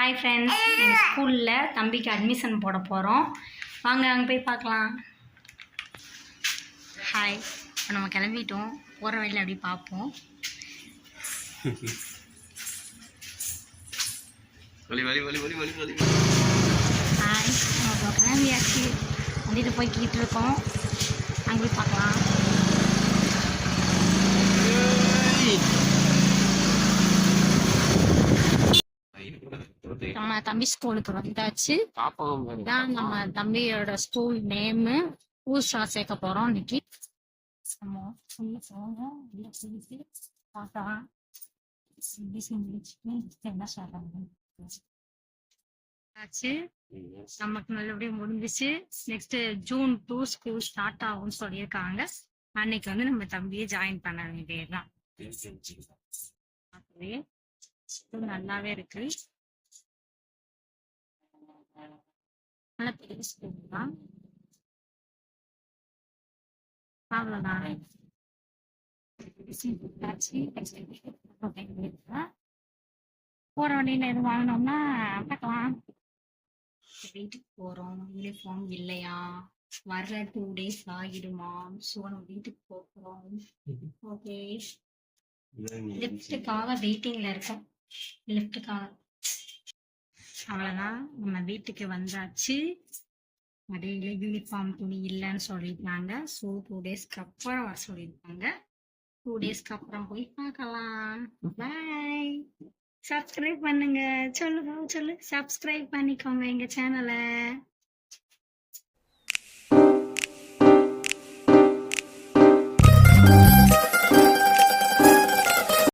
Hi friends, எங்கள் ஸ்கூலில் தம்பிக்கு அட்மிஷன் போட போகிறோம். வாங்க அங்கே போய் பார்க்கலாம். ஹாய், இப்போ நம்ம கிளம்பிட்டோம். போகிற வழியில் அப்படி பார்ப்போம். ஹாய், நம்ம கிளம்பியாச்சு. வந்துட்டு போய்கிட்டு இருக்கோம். அங்கே போய் பார்க்கலாம். நம்ம தம்பி ஸ்கூலுக்கு வந்தாச்சு. இதான் நம்ம தம்பியோட ஸ்கூல் நேமு. புதுசா சேர்க்க போறோம் இன்னைக்கு. என்ன சொல்றாங்க நமக்கு நல்லபடியா முடிஞ்சிச்சு. நெக்ஸ்ட் June 2 ஸ்கூல் ஸ்டார்ட் ஆகும்னு சொல்லியிருக்காங்க. அன்னைக்கு வந்து நம்ம தம்பியை ஜாயின் பண்ண வேண்டியதுதான். நல்லாவே இருக்கு. நல்ல பெரிய ஸ்கூல் தான். அவ்வளோதான். போற வண்டியில எதுவும் வாங்கினோம்னா பார்க்கலாம். வீட்டுக்கு போறோம். யூனிஃபார்ம் இல்லையா, வர்ற 2 days ஆகிடுமா? ஸோ நம்ம வீட்டுக்கு போகிறோம். ஓகே, லிஃப்ட்டுக்காக வெயிட்டிங்ல இருக்கோம். லிஃப்ட்டுக்காக அவ்வளோதான். நம்ம வீட்டுக்கு வந்தாச்சு. இடையில யூனிஃபார்ம் துணி இல்லைன்னு சொல்லியிருந்தாங்க. ஸோ 2 daysக்கு அப்புறம் வர சொல்லியிருக்காங்க. 2 daysக்கு அப்புறம் போய் பார்க்கலாம். பாய். சப்ஸ்கிரைப் பண்ணுங்க. சொல்லு சப்ஸ்கிரைப் பண்ணிக்கோங்க எங்க சேனலை.